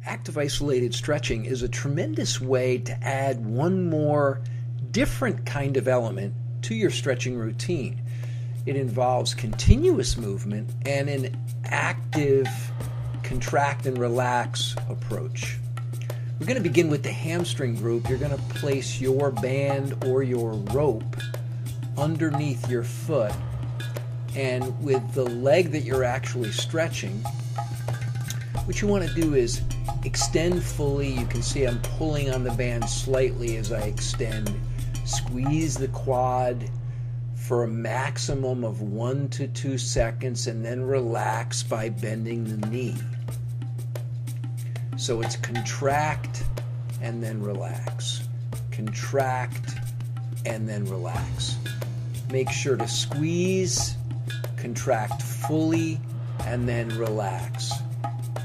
active isolated stretching is a tremendous way to add one more different kind of element to your stretching routine. It involves continuous movement and an active contract and relax approach. We're going to begin with the hamstring group. You're going to place your band or your rope underneath your foot, and with the leg that you're actually stretching, what you want to do is extend fully. You can see I'm pulling on the band slightly as I extend. Squeeze the quad for a maximum of 1 to 2 seconds, and then relax by bending the knee. So it's contract and then relax. Contract and then relax. Make sure to squeeze, contract fully, and then relax.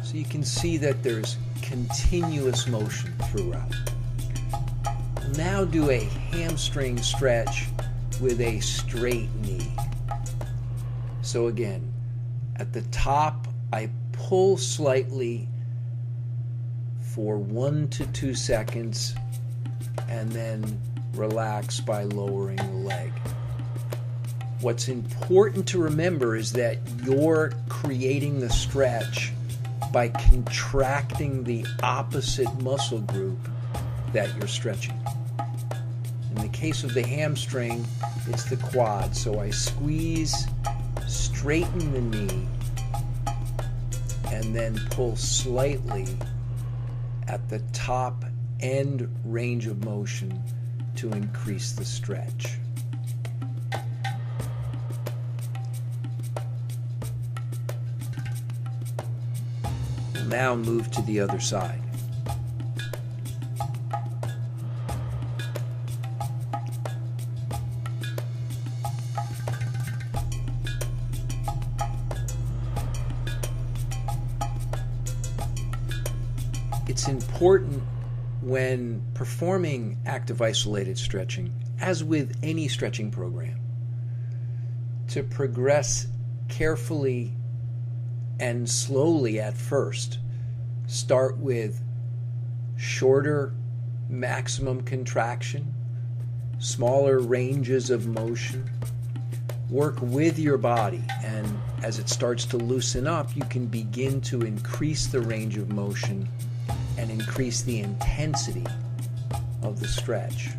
So you can see that there's continuous motion throughout. Now do a hamstring stretch with a straight knee. So again, at the top, I pull slightly for 1 to 2 seconds and then relax by lowering the leg. What's important to remember is that you're creating the stretch by contracting the opposite muscle group that you're stretching. In the case of the hamstring, it's the quad. So I squeeze, straighten the knee, and then pull slightly at the top end range of motion to increase the stretch. We'll now move to the other side. It's important when performing active isolated stretching, as with any stretching program, to progress carefully and slowly at first. Start with shorter maximum contraction, smaller ranges of motion. Work with your body, and as it starts to loosen up, you can begin to increase the range of motion and increase the intensity of the stretch.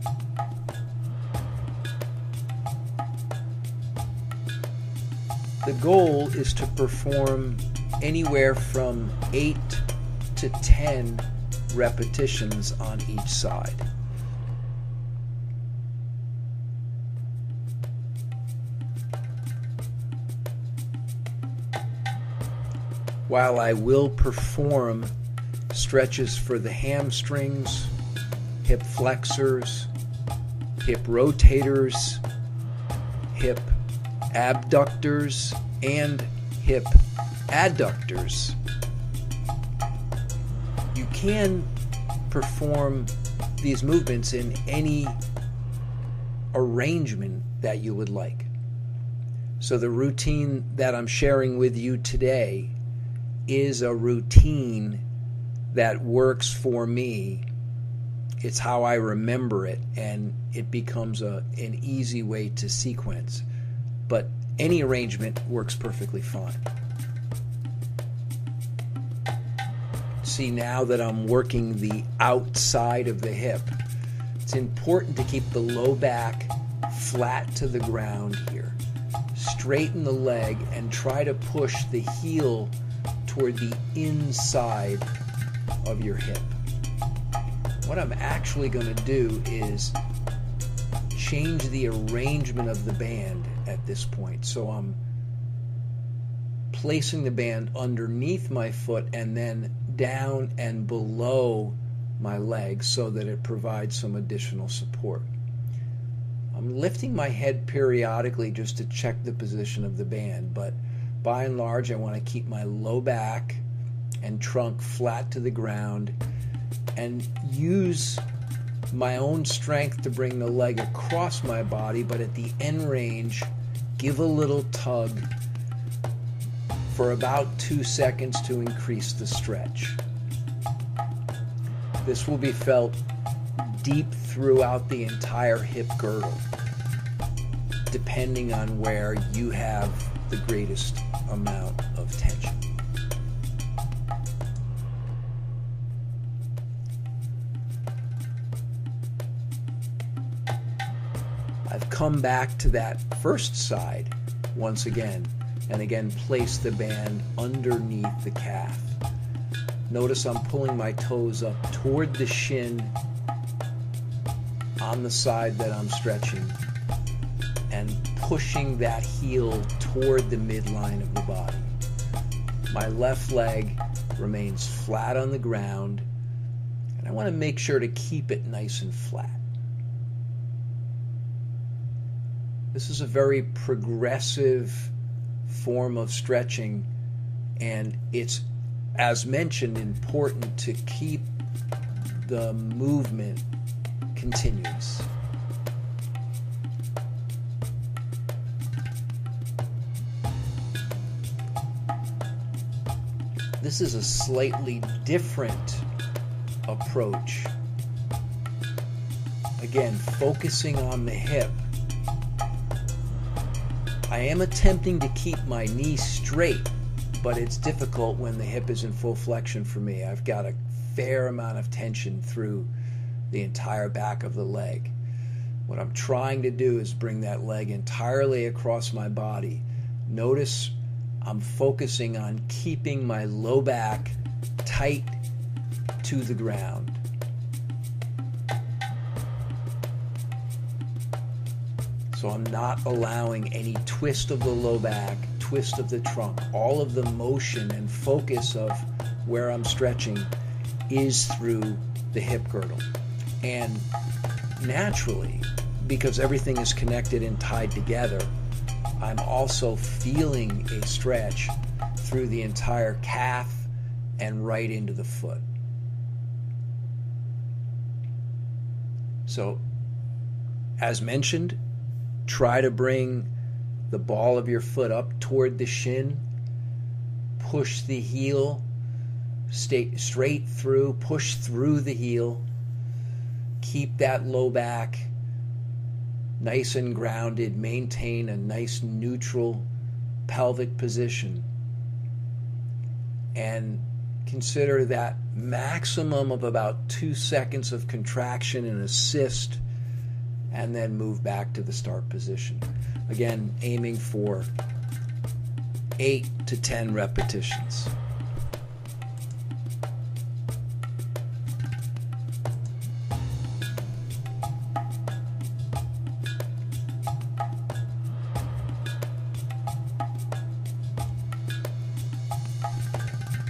The goal is to perform anywhere from 8 to 10 repetitions on each side. While I will perform stretches for the hamstrings, hip flexors, hip rotators, hip abductors, and hip adductors, you can perform these movements in any arrangement that you would like. So the routine that I'm sharing with you today is a routine that works for me. It's how I remember it, and it becomes an easy way to sequence. But any arrangement works perfectly fine. See, now that I'm working the outside of the hip, it's important to keep the low back flat to the ground here. Straighten the leg and try to push the heel toward the inside of your hip. What I'm actually going to do is change the arrangement of the band at this point. So I'm placing the band underneath my foot and then down and below my leg so that it provides some additional support. I'm lifting my head periodically just to check the position of the band, but by and large I want to keep my low back and trunk flat to the ground and use my own strength to bring the leg across my body, but at the end range give a little tug for about 2 seconds to increase the stretch. This will be felt deep throughout the entire hip girdle, depending on where you have the greatest amount of tension. I've come back to that first side once again, and again place the band underneath the calf. Notice I'm pulling my toes up toward the shin on the side that I'm stretching and pushing that heel toward the midline of the body. My left leg remains flat on the ground, and I want to make sure to keep it nice and flat. This is a very progressive form of stretching, and it's, as mentioned, important to keep the movement continuous. This is a slightly different approach. Again, focusing on the hip. I am attempting to keep my knee straight, but it's difficult when the hip is in full flexion for me. I've got a fair amount of tension through the entire back of the leg. What I'm trying to do is bring that leg entirely across my body. Notice I'm focusing on keeping my low back tight to the ground. So I'm not allowing any twist of the low back, twist of the trunk. All of the motion and focus of where I'm stretching is through the hip girdle. And naturally, because everything is connected and tied together, I'm also feeling a stretch through the entire calf and right into the foot. So, as mentioned, try to bring the ball of your foot up toward the shin. Push the heel straight through. Push through the heel. Keep that low back nice and grounded. Maintain a nice neutral pelvic position. And consider that maximum of about 2 seconds of contraction and assist, and then move back to the start position. Again, aiming for 8 to 10 repetitions.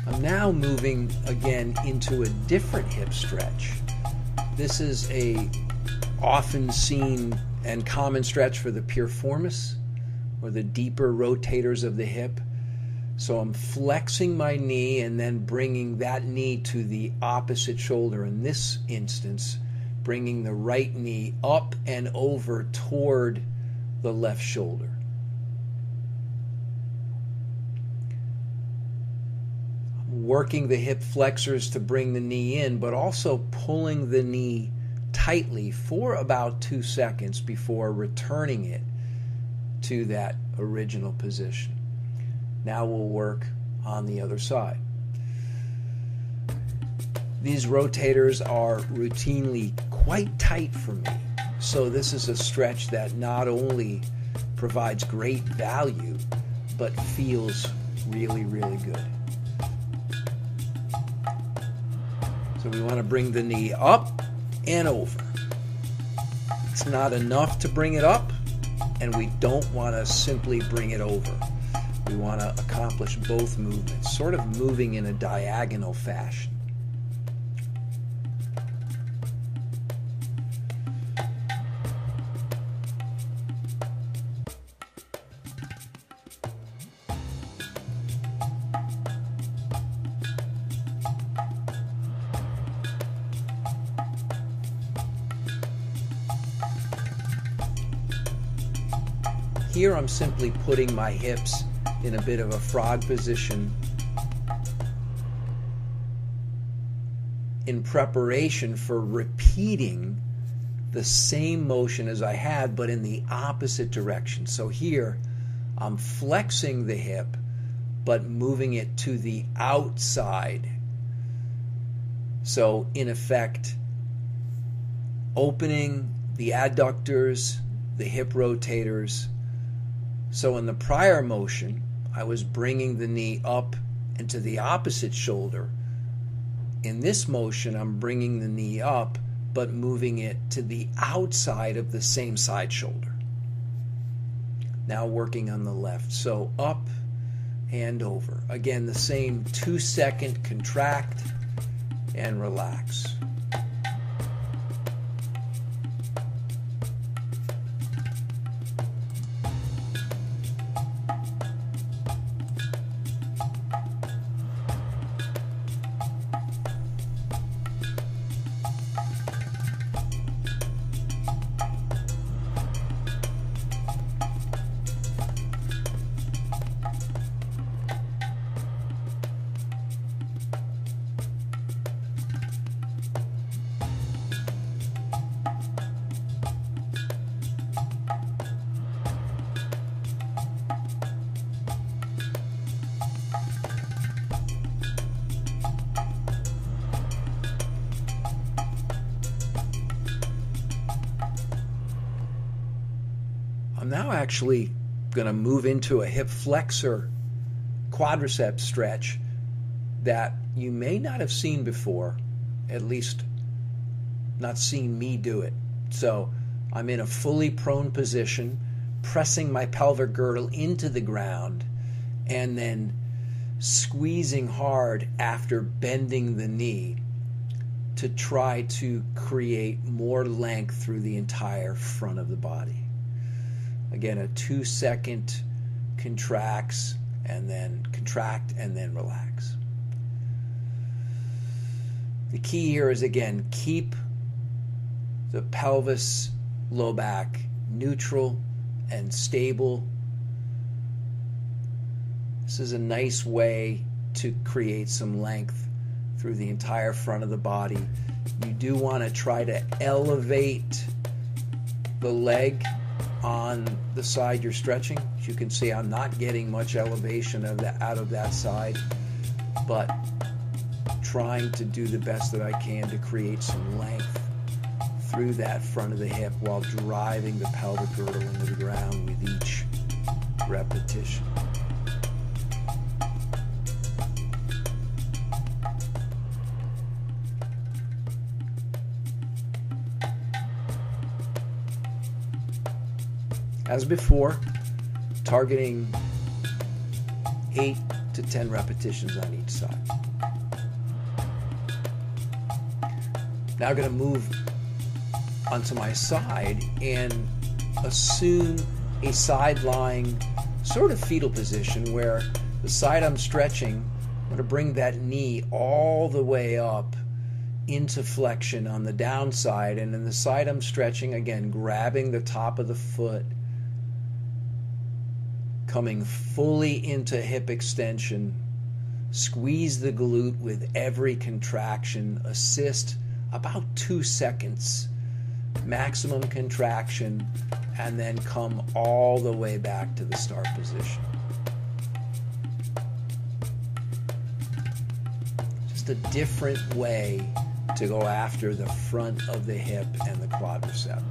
I'm now moving again into a different hip stretch. This is a often seen and common stretch for the piriformis, or the deeper rotators of the hip. So I'm flexing my knee and then bringing that knee to the opposite shoulder. In this instance, bringing the right knee up and over toward the left shoulder. I'm working the hip flexors to bring the knee in, but also pulling the knee tightly for about 2 seconds before returning it to that original position. Now we'll work on the other side. These rotators are routinely quite tight for me, so this is a stretch that not only provides great value, but feels really, really good. So we want to bring the knee up and over. It's not enough to bring it up, and we don't want to simply bring it over. We want to accomplish both movements, sort of moving in a diagonal fashion. Here I'm simply putting my hips in a bit of a frog position in preparation for repeating the same motion as I had, but in the opposite direction. So here, I'm flexing the hip, but moving it to the outside. So in effect, opening the adductors, the hip rotators. So in the prior motion, I was bringing the knee up and to the opposite shoulder. In this motion, I'm bringing the knee up, but moving it to the outside of the same side shoulder. Now working on the left. So up and over. Again, the same 2-second contract and relax. I'm now actually going to move into a hip flexor quadriceps stretch that you may not have seen before, at least not seen me do it. So I'm in a fully prone position, pressing my pelvic girdle into the ground, and then squeezing hard after bending the knee to try to create more length through the entire front of the body. Again, a 2-second contracts and then contract and then relax. The key here is, again, keep the pelvis, low back neutral and stable. This is a nice way to create some length through the entire front of the body. You do want to try to elevate the leg on the side you're stretching. As you can see, I'm not getting much elevation out of that side, but trying to do the best that I can to create some length through that front of the hip while driving the pelvic girdle into the ground with each repetition. As before, targeting 8 to 10 repetitions on each side. Now I'm going to move onto my side and assume a side-lying sort of fetal position where the side I'm stretching, I'm going to bring that knee all the way up into flexion on the downside, and then the side I'm stretching, again, grabbing the top of the foot, coming fully into hip extension, squeeze the glute with every contraction, assist about 2 seconds, maximum contraction, and then come all the way back to the start position. Just a different way to go after the front of the hip and the quadricep.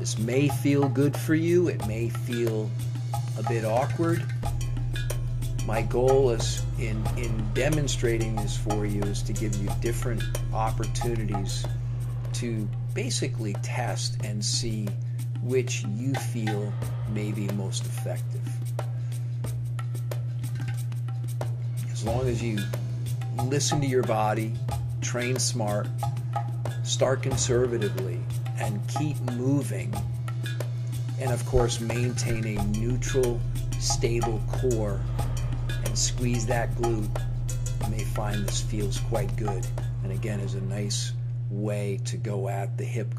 This may feel good for you, it may feel a bit awkward. My goal is in demonstrating this for you is to give you different opportunities to basically test and see which you feel may be most effective. As long as you listen to your body, train smart, start conservatively, and keep moving, and of course maintain a neutral, stable core and squeeze that glute, you may find this feels quite good, and again is a nice way to go at the hip